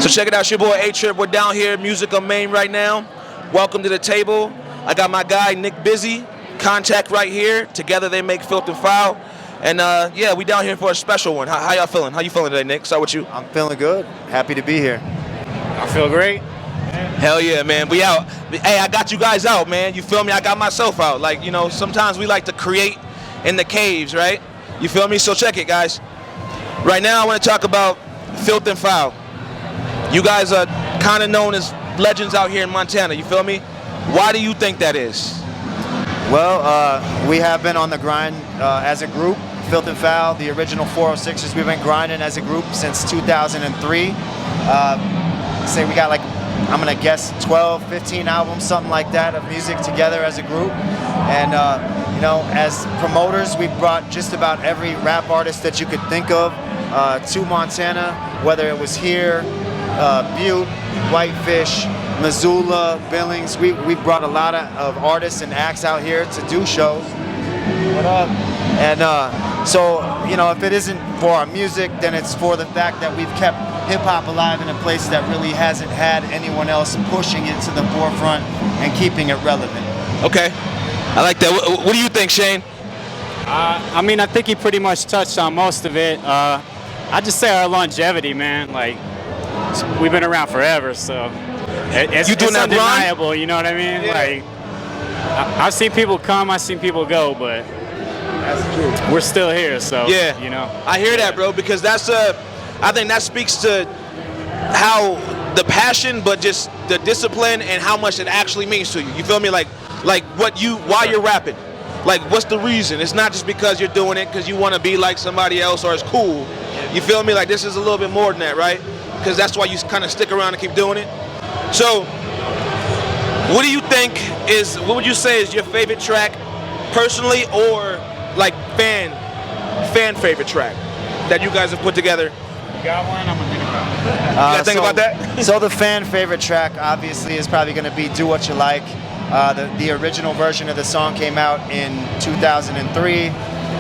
So check it out, it's your boy Atryp. We're down here at Music on Main right now. Welcome to the table. I got my guy Nick Busy, Contact right here. Together they make Filth Foul. And yeah, we down here for a special one. How y'all feeling? How you feeling today, Nick? Start with you. I'm feeling good. Happy to be here. I feel great. Hell yeah, man. We out. Hey, I got you guys out, man. You feel me? I got myself out. Like, you know, sometimes we like to create in the caves, right? You feel me? So check it, guys. Right now I want to talk about Filth Foul. You guys are kind of known as legends out here in Montana. You feel me? Why do you think that is? Well, we have been on the grind as a group. Filth Foul, the original 406ers, we've been grinding as a group since 2003. Say we got like, I'm gonna guess 12, 15 albums, something like that, of music together as a group. And you know, as promoters, we've brought just about every rap artist that you could think of to Montana, whether it was here, Butte, Whitefish, Missoula, Billings. We brought a lot of artists and acts out here to do shows. What up? And so, you know, if it isn't for our music, then it's for the fact that we've kept hip-hop alive in a place that really hasn't had anyone else pushing it to the forefront and keeping it relevant. Okay, I like that. What do you think, Shane? I mean, I think he pretty much touched on most of it. I just say our longevity, man. Like, we've been around forever, so it's undeniable. Grind? You know what I mean? Yeah. Like, I've seen people come, I've seen people go, but that's true. We're still here, so yeah, you know. I hear that, bro, because that's I think that speaks to how the passion, but just the discipline and how much it actually means to you. You feel me? Like why you're rapping. Like, what's the reason? It's not just because you're doing it because you want to be like somebody else or it's cool. You feel me? Like, this is a little bit more than that, right? Because that's why you kind of stick around and keep doing it. So, what would you say is your favorite track, personally, or like fan favorite track that you guys have put together? You got one? I'm gonna think about it. You gotta think about that? So the fan favorite track obviously is probably gonna be Do What You Like. The original version of the song came out in 2003.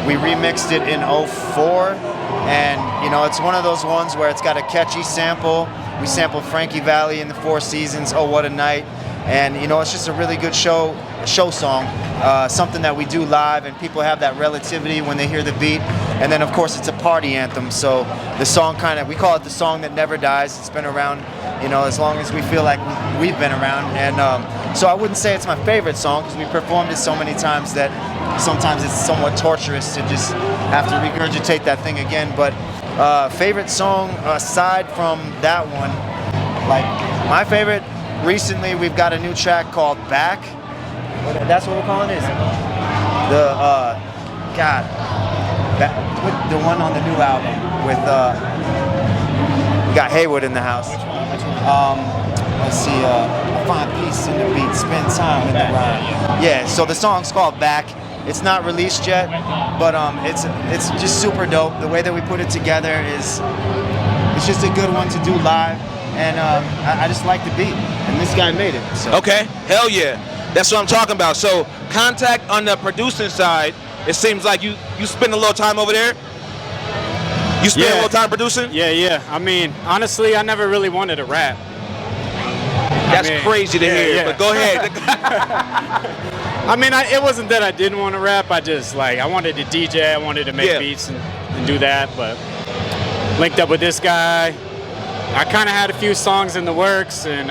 We remixed it in 2004. And, you know, it's one of those ones where it's got a catchy sample. We sampled Frankie Valli in the Four Seasons, Oh What a Night. And, you know, it's just a really good show song, something that we do live, and people have that relativity when they hear the beat. And then, of course, it's a party anthem. So the song we call it the song that never dies. It's been around, you know, as long as we feel like we've been around. And so I wouldn't say it's my favorite song because we performed it so many times that sometimes it's somewhat torturous to just have to regurgitate that thing again. But favorite song aside from that one, like my favorite, recently we've got a new track called Back. That's what we're calling it? The one on the new album with we got Haywood in the house. Which one? Let's see, I find peace in the beat, spend time in the rhyme. Yeah, so the song's called Back. It's not released yet, but it's just super dope. The way that we put it together it's just a good one to do live, and I just like the beat, and this guy made it. So. Okay, hell yeah. That's what I'm talking about. So, Contact on the producing side, it seems like you spend a little time over there. You spend a little time producing? Yeah. I mean, honestly, I never really wanted to rap. That's crazy to hear, but go ahead. I mean, it wasn't that I didn't want to rap. I wanted to DJ. I wanted to make beats and do that, but linked up with this guy. I kind of had a few songs in the works, and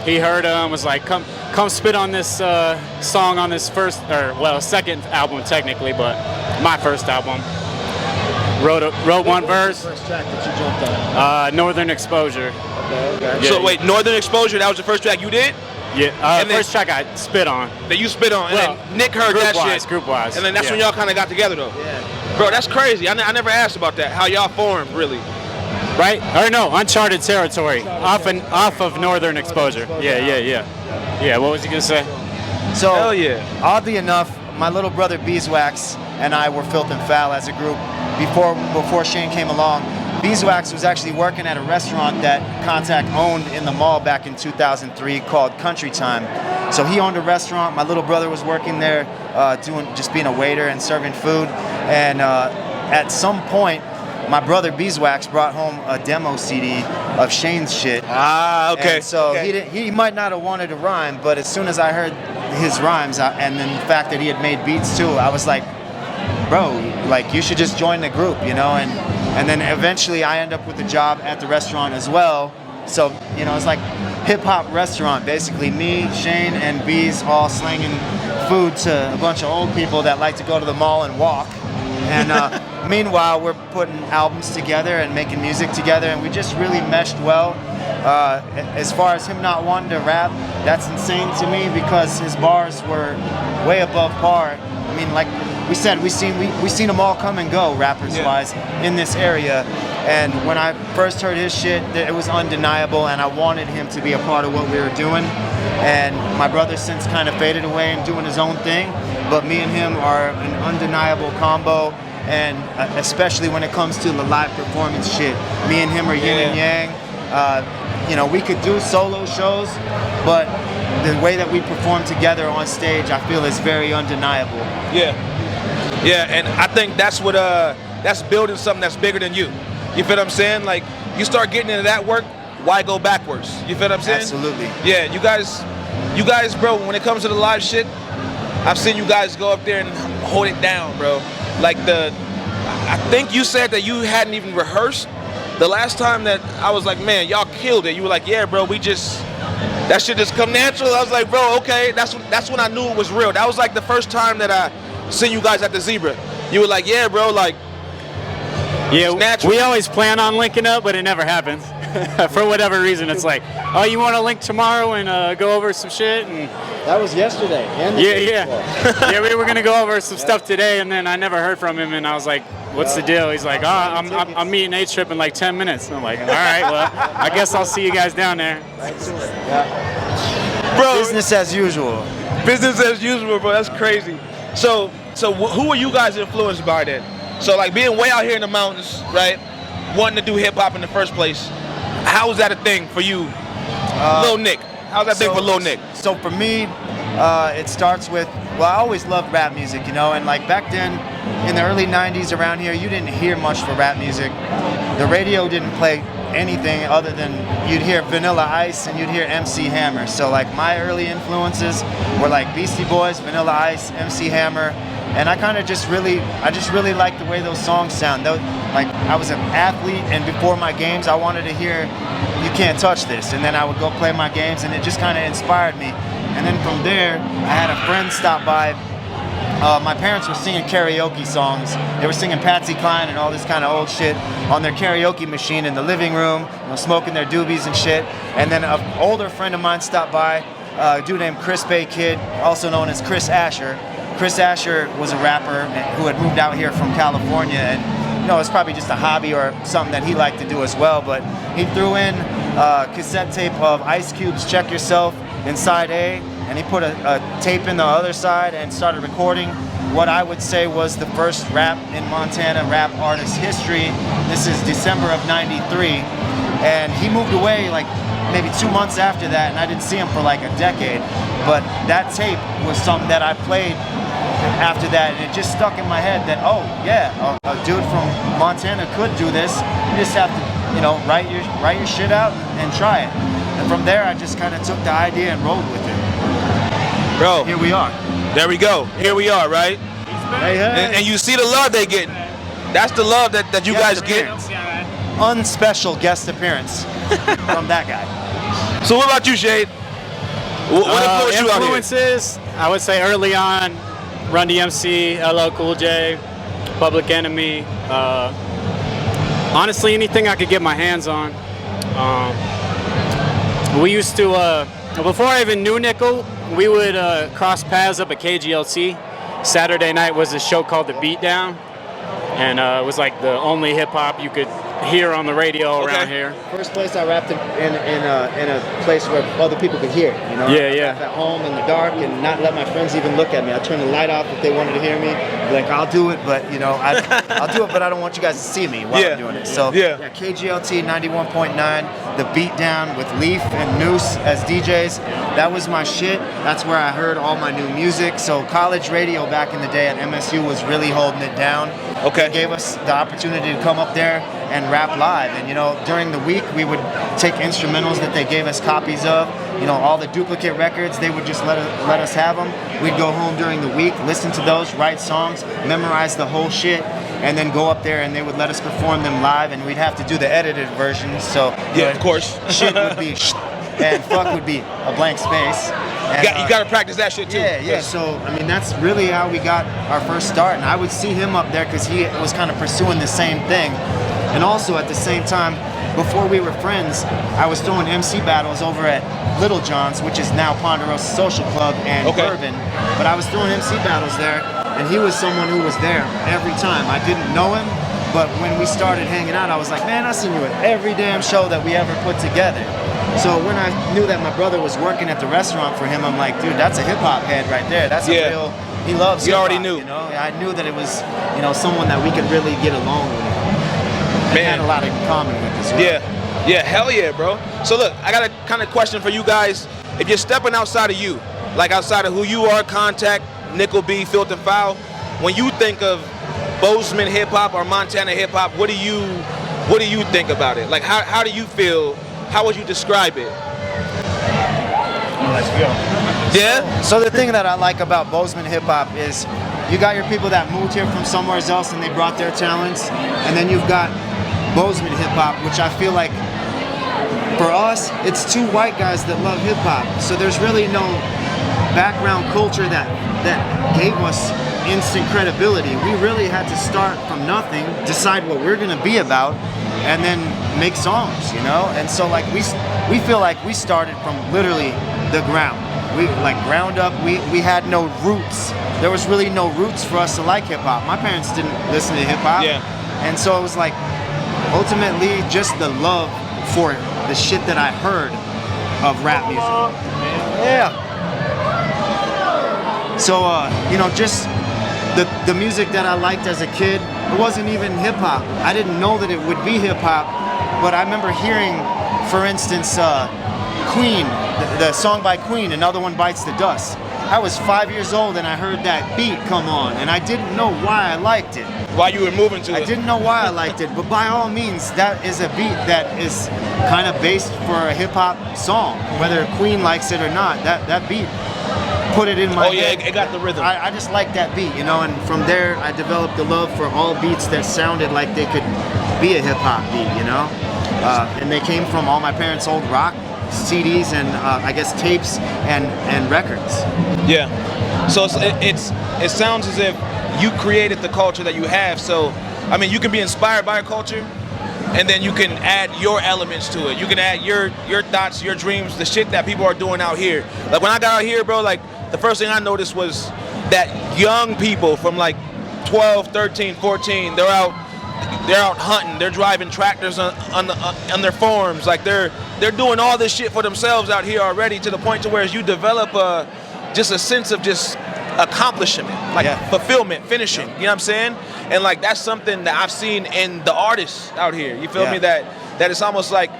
he heard them, was like, come spit on this song on this second album technically, but my first album. Wrote one verse. First track that you jumped on? Northern Exposure. Okay. So wait, Northern Exposure, that was the first track you did? Yeah, first track I spit on. That you spit on, and then Nick heard that shit. Group-wise. And then that's when y'all kind of got together, though. Yeah. Bro, that's crazy. I never asked about that, how y'all formed, really. Right? Or no, Uncharted Territory, off of Northern Exposure. Yeah, what was he gonna say? So, hell yeah. Oddly enough, my little brother Beeswax and I were Filth Foul as a group before Shane came along. Beeswax was actually working at a restaurant that Contact owned in the mall back in 2003 called Country Time. So he owned a restaurant. My little brother was working there, just being a waiter and serving food. And at some point, my brother Beeswax brought home a demo CD of Shane's shit. Ah, okay. And so okay. he might not have wanted to rhyme, but as soon as I heard his rhymes and then the fact that he had made beats too, I was like, bro, like you should just join the group, you know? And then eventually I end up with a job at the restaurant as well. So, you know, it's like hip hop restaurant, basically me, Shane, and Bees all slinging food to a bunch of old people that like to go to the mall and walk. And meanwhile, we're putting albums together and making music together, and we just really meshed well. As far as him not wanting to rap, that's insane to me because his bars were way above par. I mean, like we said, we seen them all come and go, rappers-wise, in this area. And when I first heard his shit, it was undeniable, and I wanted him to be a part of what we were doing. And my brother since kind of faded away and doing his own thing, but me and him are an undeniable combo. And especially when it comes to the live performance shit, me and him are yin and yang. You know, we could do solo shows, but the way that we perform together on stage, I feel is very undeniable. Yeah, and I think that's what that's building something that's bigger than you. You feel what I'm saying? Like you start getting into that work, why go backwards? You feel what I'm saying? Absolutely. Yeah, you guys, bro. When it comes to the live shit, I've seen you guys go up there and hold it down, bro. Like I think you said that you hadn't even rehearsed. The last time that I was like, man, y'all killed it. You were like, yeah, bro, that shit just come natural. I was like, bro, okay. That's when I knew it was real. That was like the first time that I seen you guys at the Zebra. You were like, yeah, bro, like, yeah, we always plan on linking up, but it never happens. For whatever reason, it's like, oh, you want to link tomorrow and go over some shit? And that was yesterday. And yeah, we were gonna go over some stuff today, and then I never heard from him, and I was like, what's the deal? He's like, oh, I'm meeting Atryp in like 10 minutes. And I'm like, all right, well, I guess I'll see you guys down there. Bro, business as usual. Business as usual, bro. That's crazy. So who are you guys influenced by then? So like being way out here in the mountains, right? Wanting to do hip hop in the first place. How was that a thing for you, Lil Nick? How's that thing for Lil Nick? So for me, it starts with, well, I always loved rap music, you know, and like back then in the early 90s around here, you didn't hear much for rap music. The radio didn't play anything other than you'd hear Vanilla Ice and you'd hear MC Hammer. So like my early influences were like Beastie Boys, Vanilla Ice, MC Hammer, and I just really liked the way those songs sound. Like I was an athlete, and before my games, I wanted to hear "You Can't Touch This," and then I would go play my games, and it just kind of inspired me. And then from there, I had a friend stop by. My parents were singing karaoke songs. They were singing Patsy Cline and all this kind of old shit on their karaoke machine in the living room, you know, smoking their doobies and shit. And then an older friend of mine stopped by, a dude named Chris Bay Kid, also known as Chris Asher. Chris Asher was a rapper who had moved out here from California, and you know, it's probably just a hobby or something that he liked to do as well, but he threw in a cassette tape of Ice Cube's Check Yourself inside A, and he put a tape in the other side and started recording what I would say was the first rap in Montana rap artist history. This is December of '93, and he moved away like maybe 2 months after that, and I didn't see him for like a decade, but that tape was something that I played after that, and it just stuck in my head that, oh yeah, a dude from Montana could do this. You just have to, you know, write your shit out and try it. And from there, I just kind of took the idea and rolled with it. Bro, here we are. There we go. Here we are, right? Hey, hey. And you see the love they getting. That's the love that you guys get. Unspecial guest appearance from that guy. So what about you, Shade? What influenced you out here? Influences, I would say early on, Run DMC, LL Cool J, Public Enemy. Honestly, anything I could get my hands on. We used to, before I even knew Nickel, we would cross paths up at KGLT. Saturday night was a show called The Beatdown, and it was like the only hip hop you could hear on the radio around here. First place I rapped in a place where other people could hear, you know? Yeah, I rap at home in the dark and not let my friends even look at me. I turn the light off if they wanted to hear me. Like, I'll do it, but you know, I'll do it, but I don't want you guys to see me while I'm doing it. So yeah, KGLT 91.9, The Beatdown with Leaf and Noose as DJs. That was my shit. That's where I heard all my new music. So college radio back in the day at MSU was really holding it down. Okay. They gave us the opportunity to come up there and rap live. And, you know, during the week, we would take instrumentals that they gave us copies of. You know, all the duplicate records, they would just let us have them. We'd go home during the week, listen to those, write songs, memorize the whole shit, and then go up there and they would let us perform them live, and we'd have to do the edited versions. So Yeah, of course. shit would be and fuck would be a blank space. And, You got to practice that shit too. yeah. So, I mean, that's really how we got our first start. And I would see him up there because he was kind of pursuing the same thing. And also at the same time, before we were friends, I was throwing MC battles over at Little John's, which is now Ponderosa Social Club and Bourbon. But I was throwing MC battles there, and he was someone who was there every time. I didn't know him, but when we started hanging out, I was like, man, I seen you at every damn show that we ever put together. So when I knew that my brother was working at the restaurant for him, I'm like, dude, that's a hip hop head right there. That's a real. He loves. You hip-hop, already knew. You know, I knew that it was, you know, someone that we could really get along with. And Man. had a lot in common with as well. Yeah, hell yeah, bro. So look, I got a kind of question for you guys. If you're stepping outside of you, like outside of who you are, Contact, Nickel B, Filth Foul, when you think of Bozeman hip hop or Montana hip hop, what do you think about it? Like, how do you feel? How would you describe it? Let's go. Yeah. So the thing that I like about Bozeman hip hop is you got your people that moved here from somewhere else and they brought their talents, and then you've got Bozeman hip hop, which I feel like for us, it's two white guys that love hip hop. So there's really no background culture that gave us instant credibility. We really had to start from nothing, decide what we're gonna be about, and then make songs, you know? And so like we feel like we started from literally the ground. We like ground up, we had no roots. There was really no roots for us to like hip hop. My parents didn't listen to hip hop. Yeah. And so it was like ultimately just the love for the shit that I heard of rap music. Yeah. So you know, just the music that I liked as a kid, it wasn't even hip hop. I didn't know that it would be hip hop, but I remember hearing, for instance, Queen, the song by Queen, Another One Bites the Dust. I was 5 years old and I heard that beat come on, and I didn't know why I liked it. While you were moving to it. I didn't know why I liked it, but by all means, that is a beat that is kind of based for a hip hop song. Whether Queen likes it or not, that beat put it in my head. It got the rhythm. I just like that beat, you know, and from there I developed a love for all beats that sounded like they could be a hip hop beat, you know. And they came from all my parents' old rock CDs and I guess tapes and records. Yeah. So it sounds as if you created the culture that you have. So, I mean, you can be inspired by a culture, and then you can add your elements to it. You can add your thoughts, your dreams, the shit that people are doing out here. Like when I got out here, bro, like the first thing I noticed was that young people from like 12, 13, 14, they're out hunting, they're driving tractors on their farms, like they're doing all this shit for themselves out here already, to the point to where you develop just a sense of just accomplishment, like fulfillment, finishing, you know what I'm saying? And like that's something that I've seen in the artists out here, you feel me, that it's almost like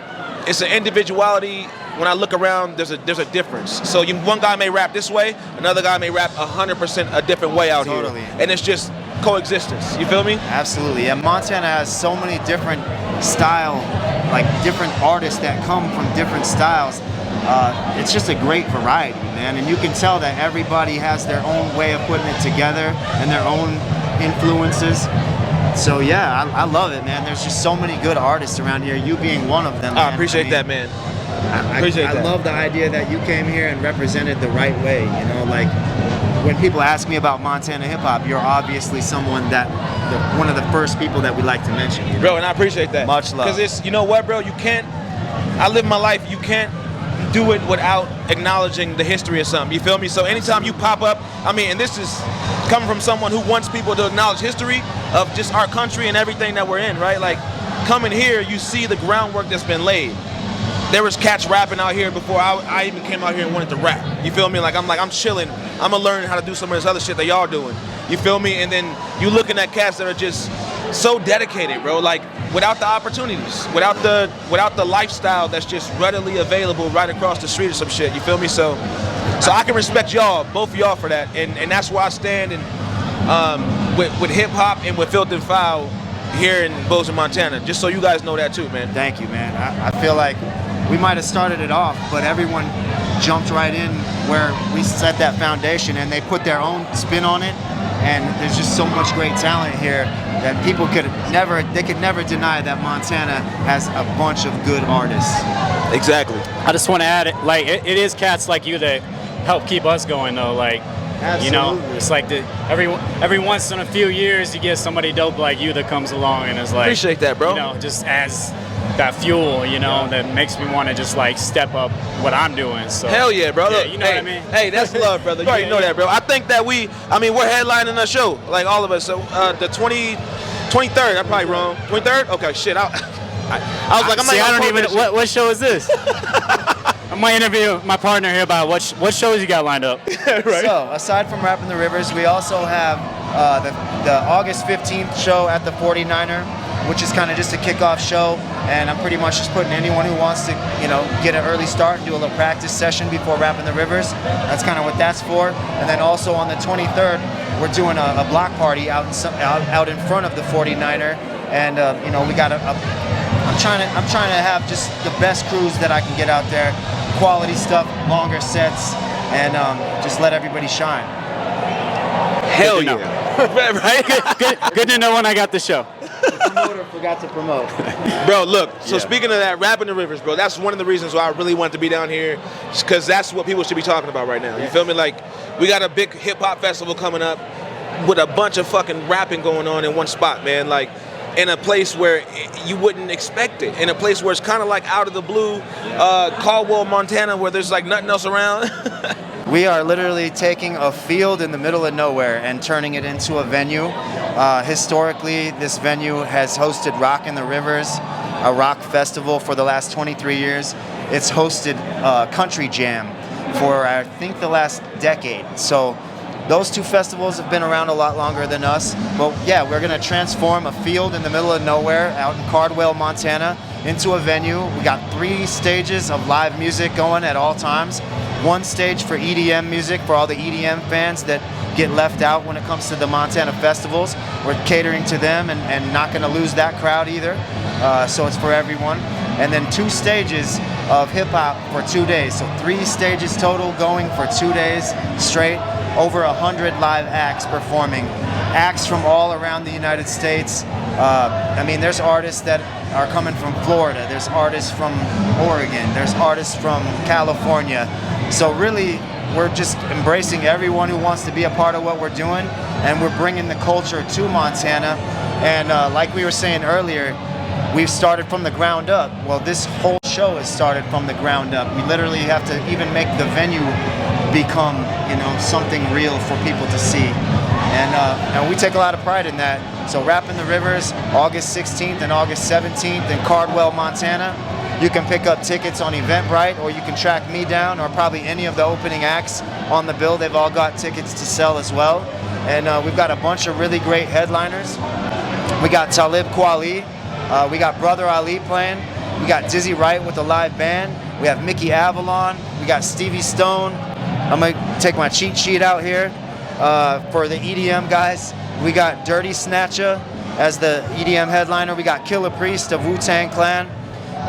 it's an individuality. When I look around, there's a difference. So one guy may rap this way, another guy may rap 100% a different way out here, and it's just coexistence. You feel me? Absolutely. And Montana has so many different style, like different artists that come from different styles. It's just a great variety, man. And you can tell that everybody has their own way of putting it together and their own influences. So yeah, I love it, man. There's just so many good artists around here. You being one of them. I appreciate that, man. I love the idea that you came here and represented the right way. You know, like when people ask me about Montana hip hop, you're obviously someone that one of the first people that we like to mention. You know? Bro, and I appreciate that. Much love. Because it's, you know what, bro? You can't. I live my life. You can't do it without acknowledging the history of something. You feel me? So anytime you pop up, I mean, and this is coming from someone who wants people to acknowledge history of just our country and everything that we're in, right? Like coming here, you see the groundwork that's been laid. There was cats rapping out here before I even came out here and wanted to rap. You feel me? I'm chilling. I'm gonna learn how to do some of this other shit that y'all doing. You feel me? And then you looking at cats that are just so dedicated, bro. Like without the opportunities, without the lifestyle that's just readily available right across the street or some shit. You feel me? So I can respect y'all, both of y'all, for that, and that's where I stand. And with hip hop and with Filth Foul here in Bozeman, Montana. Just so you guys know that too, man. Thank you, man. I feel like we might have started it off, but everyone jumped right in where we set that foundation, and they put their own spin on it. And there's just so much great talent here that people could never deny that Montana has a bunch of good artists. Exactly. I just want to add it, like it is cats like you that help keep us going though. Like, Absolutely. you know, it's like every once in a few years you get somebody dope like you that comes along and is like, Appreciate that, bro. You know, just as that fuel, you know, that makes me want to just like step up what I'm doing. So hell yeah, bro. yeah, Look, you know hey, what I mean? Hey, that's love, brother. You already know that, bro. I think that we're headlining a show, like all of us. So the 23rd, I'm probably wrong. 23rd? Okay, shit. I was like, I'm See, not I gonna don't quote even. that What show is this? I might interview my partner here about what shows you got lined up. shit. Right. So, aside from Rapping the Rivers, we also have the August 15th show at the 49er, which is kind of just a kickoff show, and I'm pretty much just putting anyone who wants to, you know, get an early start and do a little practice session before Rapping the Rivers. That's kind of what that's for. And then also on the 23rd, we're doing a block party out in front of the 49er, and you know, we got I'm trying to have just the best crews that I can get out there, quality stuff, longer sets, and just let everybody shine. Hell Good to yeah. Right? Good to know when I got the show. The promoter forgot to promote. Bro, look, so Yeah. speaking of that, Rapping the Rivers, bro, that's one of the reasons why I really wanted to be down here, because that's what people should be talking about right now. You feel me? Like, we got a big hip-hop festival coming up with a bunch of fucking rapping going on in one spot, man. Like, in a place where you wouldn't expect it. In a place where it's kind of like out of the blue, Caldwell, Montana, where there's like nothing else around. We are literally taking a field in the middle of nowhere and turning it into a venue. Historically, this venue has hosted Rock in the Rivers, a rock festival for the last 23 years. It's hosted Country Jam for, I think, the last decade. So those two festivals have been around a lot longer than us. But yeah, we're going to transform a field in the middle of nowhere out in Caldwell, Montana, into a venue. We got 3 stages of live music going at all times. 1 stage for EDM music for all the EDM fans that get left out when it comes to the Montana festivals. We're catering to them and not going to lose that crowd either. So it's for everyone. And then 2 stages of hip hop for 2 days. So 3 stages total going for 2 days straight. Over 100 live acts performing. Acts from all around the United States. I mean, there's artists that are coming from Florida. There's artists from Oregon. There's artists from California. So really, we're just embracing everyone who wants to be a part of what we're doing, and we're bringing the culture to Montana. And like we were saying earlier, we've started from the ground up. Well, this whole show has started from the ground up. We literally have to even make the venue become, you know, something real for people to see. And we take a lot of pride in that. So Rapping the Rivers, August 16th and August 17th in Caldwell, Montana. You can pick up tickets on Eventbrite, or you can track me down, or probably any of the opening acts on the bill. They've all got tickets to sell as well. And we've got a bunch of really great headliners. We got Talib Kweli. We got Brother Ali playing. We got Dizzy Wright with a live band. We have Mickey Avalon. We got Stevie Stone. I'm going to take my cheat sheet out here for the EDM guys. We got Dirty Snatcha as the EDM headliner. We got Killer Priest of Wu-Tang Clan.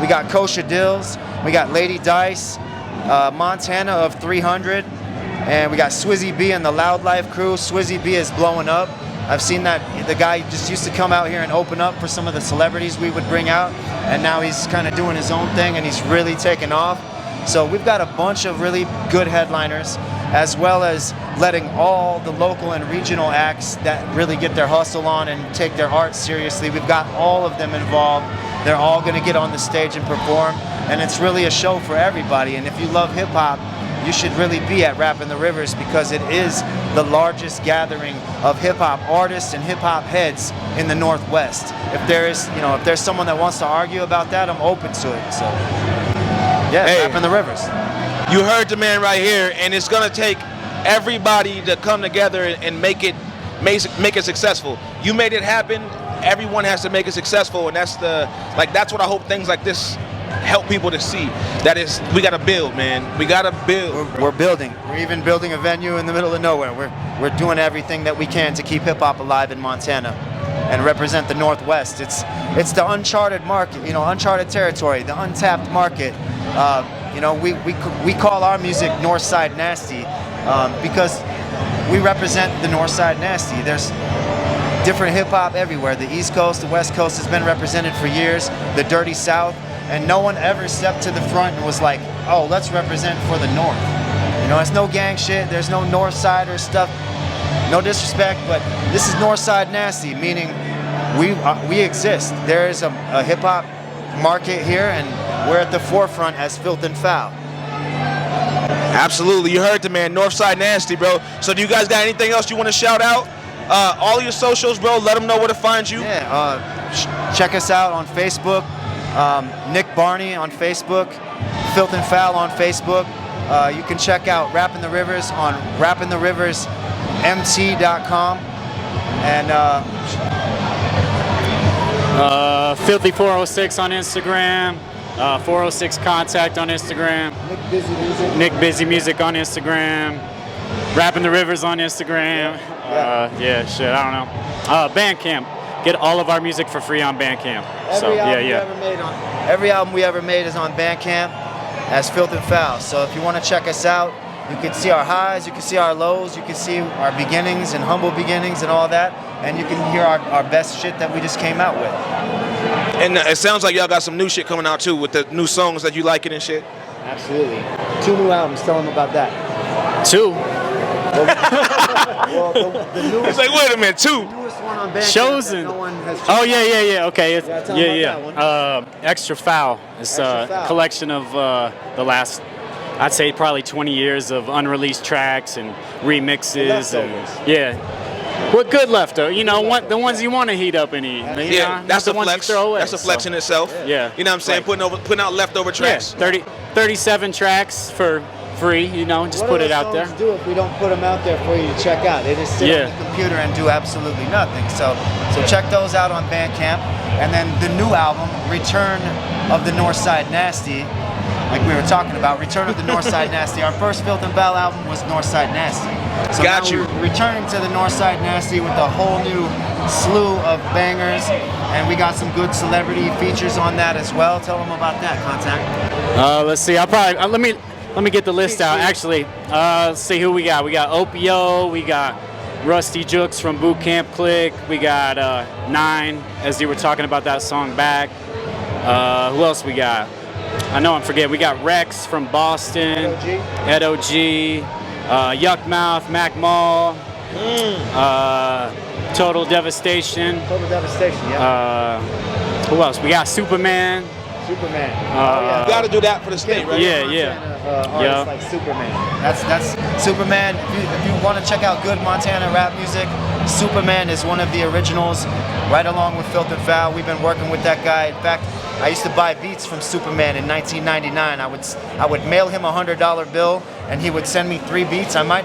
We got Kosha Dills. We got Lady Dice, Montana of 300. And we got Swizzy B and the Loud Life crew. Swizzy B is blowing up. I've seen that the guy just used to come out here and open up for some of the celebrities we would bring out. And now he's kind of doing his own thing, and he's really taken off. So we've got a bunch of really good headliners, as well as letting all the local and regional acts that really get their hustle on and take their art seriously. We've got all of them involved. They're all going to get on the stage and perform, and it's really a show for everybody. And if you love hip hop, you should really be at Rapping the Rivers, because it is the largest gathering of hip hop artists and hip hop heads in the Northwest. If there's someone that wants to argue about that, I'm open to it. So yeah, Hey. Rapping the Rivers. You heard the man right here, and it's gonna take everybody to come together and make it successful. You made it happen. Everyone has to make it successful, and that's what I hope things like this help people to see that is we gotta build, man. We gotta build. We're building. We're even building a venue in the middle of nowhere. We're doing everything that we can to keep hip hop alive in Montana and represent the Northwest. It's the uncharted market, you know, uncharted territory, the untapped market. You know, we call our music Northside Nasty because we represent the Northside Nasty. There's different hip hop everywhere. The East Coast, the West Coast has been represented for years. The Dirty South, and no one ever stepped to the front and was like, "Oh, let's represent for the North." You know, it's no gang shit. There's no Northsider stuff. No disrespect, but this is Northside Nasty, meaning we exist. There is a hip hop market here, and we're at the forefront as Filth and Foul. Absolutely, you heard the man, Northside Nasty, bro. So do you guys got anything else you want to shout out? All your socials, bro. Let them know where to find you. Yeah, check us out on Facebook. Nick Barney on Facebook, Filth and Foul on Facebook. You can check out Rappin' the Rivers on rappintheriversmt.com. And Filthy 406 on Instagram. 406 Contact on Instagram. Nick Busy Music on Instagram. Rappin' the Rivers on Instagram. Yeah, shit, I don't know. Bandcamp. Get all of our music for free on Bandcamp. Every album we ever made is on Bandcamp as Filth and Foul. So if you want to check us out, you can see our highs, you can see our lows, you can see our beginnings and humble beginnings and all that, and you can hear our best shit that we just came out with. And it sounds like y'all got some new shit coming out too with the new songs that you liking and shit. Absolutely. 2 new albums. Tell them about that. 2. Well, the newest, It's like, wait a minute, 2. the newest one on Bandcamp Chosen. that no one has Oh yeah. Okay. Yeah, tell 'em about that one. Extra Foul. It's Extra a Foul. collection of the last, I'd say probably 20 years of unreleased tracks and remixes and leftovers. what good leftover. You know, the ones you want to heat up and eat. You Yeah, know, that's not a the ones flex. you throw away. That's a flex in itself. Yeah. You know what I'm saying? Like- Putting out leftover tracks. 37 tracks for free. You know, just What put do it those out there. songs do if we don't put them out there for you to check out? They just sit on the computer and do absolutely nothing. So check those out on Bandcamp. And then the new album, Return of the Northside Nasty, like we were talking about, Return of the Northside Nasty. Our first Filth and Foul album was Northside Nasty. So Got now you. we're returning to the Northside Nasty with a whole new slew of bangers, and we got some good celebrity features on that as well. Tell them about that, Contact. Let's see. I'll probably let me get the list out. Actually, let's see who we got. We got Opio. We got Rusty Jooks from Boot Camp Click. We got 9, as you were talking about that song back. Who else we got? I know I'm forgetting. We got Rex from Boston. Ed O.G. Yuck Mouth, Mac Mall. Total Devastation. Total Devastation, yeah. Who else? We got Superman. Superman. You got to do that for the state, right? Artists like Superman. That's Superman. If you want to check out good Montana rap music, Superman is one of the originals, right along with Filth and Foul. We've been working with that guy. In fact, I used to buy beats from Superman in 1999. I would mail him a $100 bill, and he would send me 3 beats. I might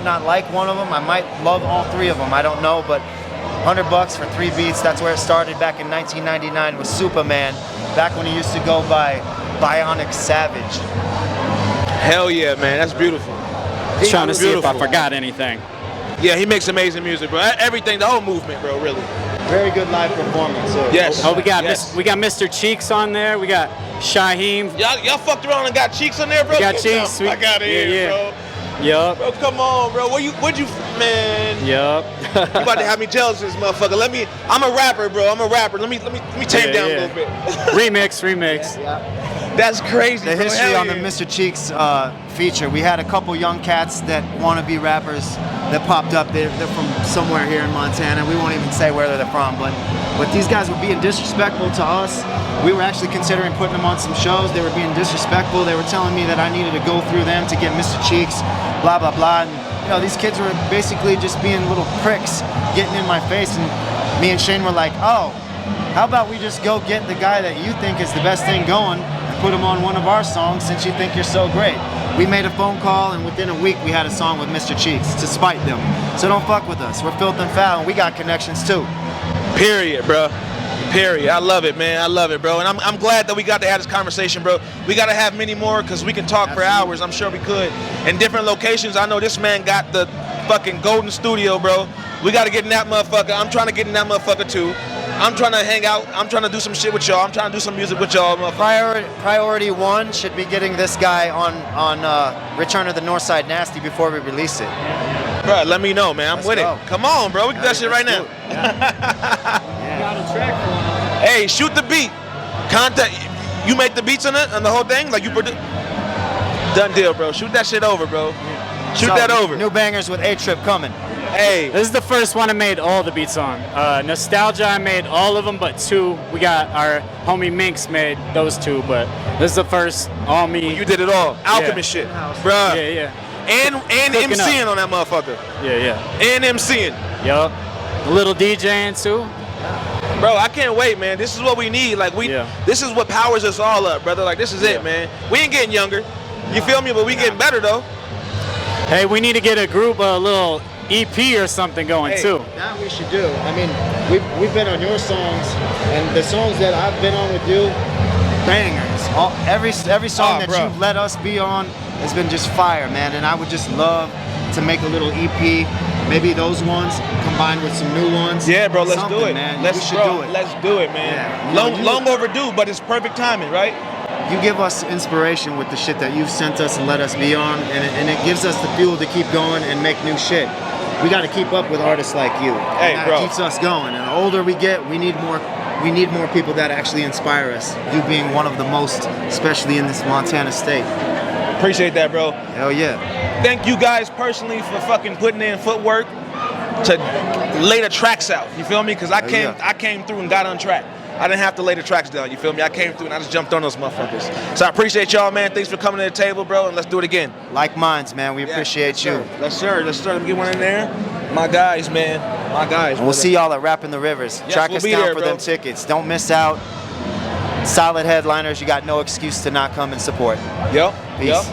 not like one of them. I might love all 3 of them. I don't know, but $100 for 3 beats. That's where it started back in 1999 with Superman. Back when he used to go by Bionic Savage. Hell yeah, man. That's beautiful. Just trying to see if I Beautiful. forgot anything. Yeah, he makes amazing music, bro. Everything, the whole movement, bro, really. Very good live performance. Yes. Oh, we got Yes. we got Mr. Cheeks on there. We got Shaheem. Y'all fucked around and got cheeks on there, bro? We got Get cheeks. the fuck out of here, bro. Yup. Bro, come on, bro. Man? Yup. You about to have me jealous of this motherfucker. I'm a rapper, bro. I'm a rapper. Let me tame down a little bit. remix. That's crazy. The bro. history Hell on the yeah. Mr. Cheeks feature. We had a couple young cats that want to be rappers that popped up. They're from somewhere here in Montana. We won't even say where they're from, but these guys were being disrespectful to us. We were actually considering putting them on some shows. They were being disrespectful. They were telling me that I needed to go through them to get Mr. Cheeks, blah, blah, blah. And, you know, these kids were basically just being little pricks, getting in my face. And me and Shane were like, oh, how about we just go get the guy that you think is the best thing going and put him on one of our songs since you think you're so great. We made a phone call, and within a week we had a song with Mr. Cheeks to spite them. So don't fuck with us. We're Filth and Foul, and we got connections too. Period, bro. Period. I love it, man. I love it, bro. And I'm glad that we got to have this conversation, bro. We got to have many more because we can talk for hours. I'm sure we could. In different locations, I know this man got the fucking golden studio, bro. We got to get in that motherfucker. I'm trying to get in that motherfucker, too. I'm trying to hang out. I'm trying to do some shit with y'all. I'm trying to do some music with y'all, motherfucker. Priority one should be getting this guy on Return of the Northside Nasty before we release it. Bro, let me know, man. I'm Let's with go. it. Come on, bro. We can do that shit right now. Got a track for him. Hey, shoot the beat. Contact. You make the beats on it, on the whole thing? Like you produce? Done deal, bro. Shoot that shit over, bro. Shoot that over. New bangers with Atryp coming. Hey. This is the first one I made all the beats on. Nostalgia, I made all of them, but 2. We got our homie Minx made those 2, but this is the first all me. You did it all. Alchemist shit. Bruh. Yeah. And Cooking MCing up. on that motherfucker. Yeah. And MCing. Yup. A little DJing too. Bro, I can't wait, man. This is what we need. Like this is what powers us all up, brother. Like this is it, man. We ain't getting younger. You feel me? But we getting better though. Hey, we need to get a group, a little EP or something going too. That we should do. I mean, we've been on your songs, and the songs that I've been on with you, bangers. Every song that bro. you've let us be on has been just fire, man. And I would just love to make a little EP. Maybe those ones combined with some new ones. Yeah, bro. Let's Something, do it, man. Let's we should bro, do it. Let's do it, man. Yeah. Long overdue, but it's perfect timing, right? You give us inspiration with the shit that you've sent us and let us be on, and it gives us the fuel to keep going and make new shit. We got to keep up with artists like you. Hey, and that bro. keeps us going. And the older we get, we need more people that actually inspire us. You being one of the most, especially in this Montana state. Appreciate that, bro. Hell yeah. Thank you guys personally for fucking putting in footwork to lay the tracks out. You feel me? Because I came through and got on track. I didn't have to lay the tracks down. You feel me? I came through and I just jumped on those motherfuckers. So I appreciate y'all, man. Thanks for coming to the table, bro. And let's do it again. Like minds, man. We appreciate you. Yes, sir. Let's start. Let me get one in there. My guys, man. My guys. And we'll see y'all at Rapping the Rivers. Yes, Track we'll us be down there, for bro. them tickets. Don't miss out. Solid headliners. You got no excuse to not come and support. Yep. Peace. Yep.